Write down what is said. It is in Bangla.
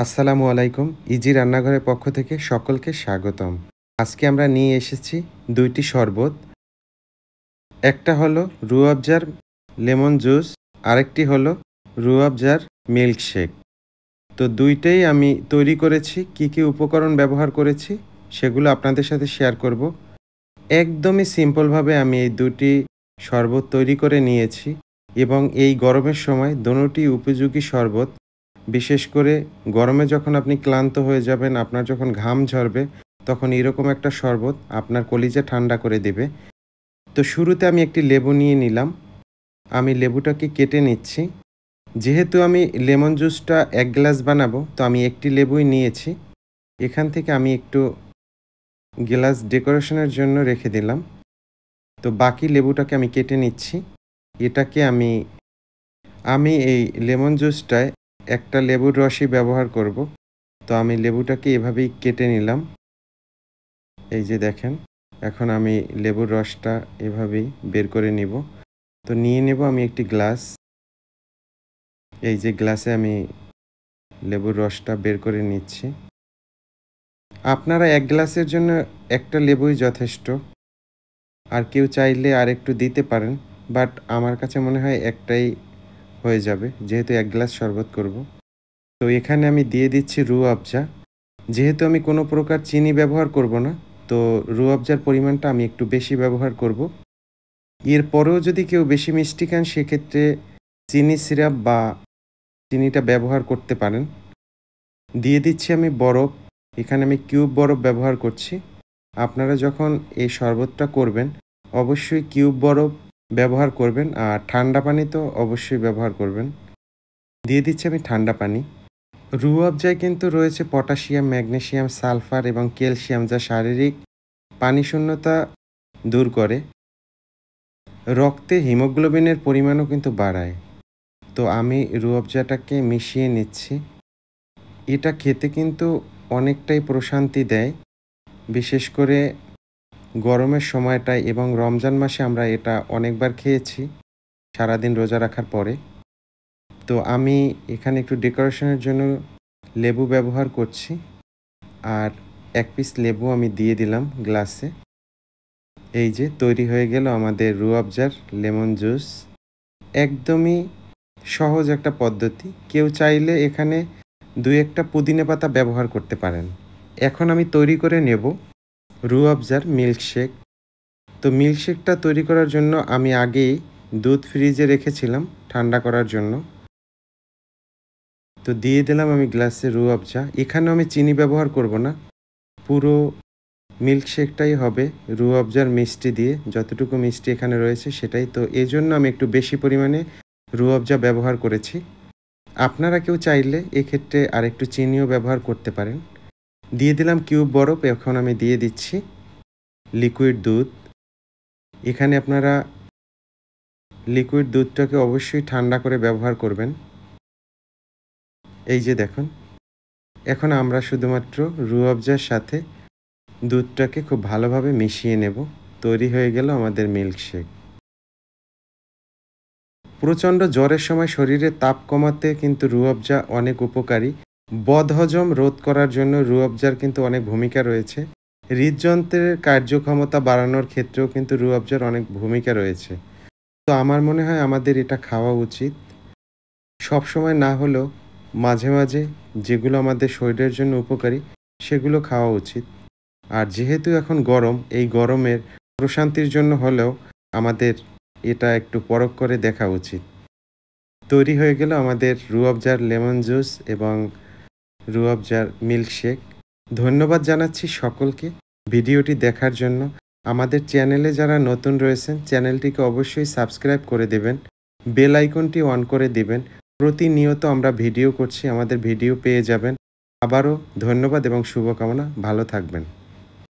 আসসালামু আলাইকুম। ইজি রান্নাঘরের পক্ষ থেকে সকলকে স্বাগতম। আজকে আমরা নিয়ে এসেছি ২ টি শরবত। একটা হলো রুহ আফজার লেমন জুস, আরেকটি হলো রুহ আফজার মিল্কশেক। তো ২ টাই আমি তৈরি করেছি। কি উপকরণ ব্যবহার করেছি সেগুলো আপনাদের সাথে শেয়ার করব। একদমই সিম্পলভাবে আমি এই ২ টি শরবত তৈরি করে নিয়েছি এবং এই গরমের সময় দোনোটি উপযোগী শরবত। বিশেষ করে গরমে যখন আপনি ক্লান্ত হয়ে যাবেন, আপনার যখন ঘাম ঝরবে, তখন এরকম একটা শরবত আপনার কলিজা ঠান্ডা করে দেবে। তো শুরুতে আমি একটি লেবু নিয়ে নিলাম। আমি লেবুটাকে কেটে নিচ্ছি। যেহেতু আমি লেমন জুসটা ১ গ্লাস বানাবো, তো আমি একটি লেবুই নিয়েছি। এখান থেকে আমি একটু গ্লাস ডেকোরেশনের জন্য রেখে দিলাম। তো বাকি লেবুটাকে আমি কেটে নিচ্ছি। এটাকে আমি আমি এই লেমন জুসটায় একটা লেবুর রসই ব্যবহার করব। তো আমি লেবুটাকে এভাবেই কেটে নিলাম। এই যে দেখেন, এখন আমি লেবুর রসটা এভাবেই বের করে নিব। তো নিয়ে নেব আমি একটি গ্লাস। এই যে গ্লাসে আমি লেবুর রসটা বের করে নিচ্ছি। আপনারা ১ গ্লাসের জন্য একটা লেবুই যথেষ্ট। আর কেউ চাইলে আরেকটু দিতে পারেন। বাট আমার কাছে মনে হয় একটাই হয়ে যাবে। যেহেতু ১ গ্লাস শরবত করব। তো এখানে আমি দিয়ে দিচ্ছি রুহ আফজা। যেহেতু আমি কোনো প্রকার চিনি ব্যবহার করব না, তো রুহ আফজার পরিমাণটা আমি একটু বেশি ব্যবহার করব। এরপরেও যদি কেউ বেশি মিষ্টি খান সেক্ষেত্রে চিনি সিরাপ বা চিনিটা ব্যবহার করতে পারেন। দিয়ে দিচ্ছি আমি বরফ। এখানে আমি কিউব বরফ ব্যবহার করছি। আপনারা যখন এই শরবতটা করবেন অবশ্যই কিউব বরফ ব্যবহার করবেন আর ঠান্ডা পানি তো অবশ্যই ব্যবহার করবেন। দিয়ে দিচ্ছি আমি ঠান্ডা পানি। রুহ আফজায় কিন্তু রয়েছে পটাশিয়াম, ম্যাগনেসিয়াম, সালফার এবং ক্যালসিয়াম যা শারীরিক পানিশূন্যতা দূর করে। রক্তে হিমোগ্লোবিনের পরিমাণও কিন্তু বাড়ায়। তো আমি রুহ আফজাটাকে মিশিয়ে নিচ্ছি। এটা খেতে কিন্তু অনেকটাই প্রশান্তি দেয়। বিশেষ করে গরমের সময়টায় এবং রমজান মাসে আমরা এটা অনেকবার খেয়েছি সারাদিন রোজা রাখার পরে। তো আমি এখানে একটু ডেকোরেশনের জন্য লেবু ব্যবহার করছি। আর ১ পিস লেবু আমি দিয়ে দিলাম গ্লাসে। এই যে তৈরি হয়ে গেল আমাদের রুহ আফজার লেমন জুস। একদমই সহজ একটা পদ্ধতি। কেউ চাইলে এখানে ২-১ টা পুদিনা পাতা ব্যবহার করতে পারেন। এখন আমি তৈরি করে নেব রুহ আফজার মিল্কশেক। তো মিল্কশেকটা তৈরি করার জন্য আমি আগেই দুধ ফ্রিজে রেখেছিলাম ঠান্ডা করার জন্য। তো দিয়ে দিলাম আমি গ্লাসে রুহ আফজা। এখানেও আমি চিনি ব্যবহার করব না। পুরো মিল্কশেকটাই হবে রুহ আফজার মিষ্টি দিয়ে। যতটুকু মিষ্টি এখানে রয়েছে সেটাই। তো এজন্য আমি একটু বেশি পরিমাণে রুহ আফজা ব্যবহার করেছি। আপনারা কেউ চাইলে এক্ষেত্রে আরেকটু চিনিও ব্যবহার করতে পারেন। দিয়ে দিলাম কিউব বরফ। এখন আমি দিয়ে দিচ্ছি লিকুইড দুধ। এখানে আপনারা লিকুইড দুধটাকে অবশ্যই ঠান্ডা করে ব্যবহার করবেন। এই যে দেখুন, এখন আমরা শুধুমাত্র রুহ আফজার সাথে দুধটাকে খুব ভালোভাবে মিশিয়ে নেব। তৈরি হয়ে গেল আমাদের মিল্কশেক। প্রচণ্ড জ্বরের সময় শরীরের তাপ কমাতে কিন্তু রুহ আফজা অনেক উপকারী। বদহজম রোধ করার জন্য রুহ আফজার কিন্তু অনেক ভূমিকা রয়েছে। হৃদযন্ত্রের কার্যক্ষমতা বাড়ানোর ক্ষেত্রেও কিন্তু রুহ আফজার অনেক ভূমিকা রয়েছে। তো আমার মনে হয় আমাদের এটা খাওয়া উচিত। সবসময় না হলেও মাঝে মাঝে যেগুলো আমাদের শরীরের জন্য উপকারী সেগুলো খাওয়া উচিত। আর যেহেতু এখন গরম, এই গরমের প্রশান্তির জন্য হলেও আমাদের এটা একটু পরখ করে দেখা উচিত। তৈরি হয়ে গেল আমাদের রুহ আফজার লেমন জুস এবং রুহ আফজার মিল্কশেক। ধন্যবাদ জানাচ্ছি সকলকে ভিডিওটি দেখার জন্য। আমাদের চ্যানেলে যারা নতুন রয়েছেন চ্যানেলটিকে অবশ্যই সাবস্ক্রাইব করে দেবেন। বেল আইকনটি অন করে দিবেন। প্রতিনিয়ত আমরা ভিডিও করছি, আমাদের ভিডিও পেয়ে যাবেন। আবারও ধন্যবাদ এবং শুভকামনা। ভালো থাকবেন।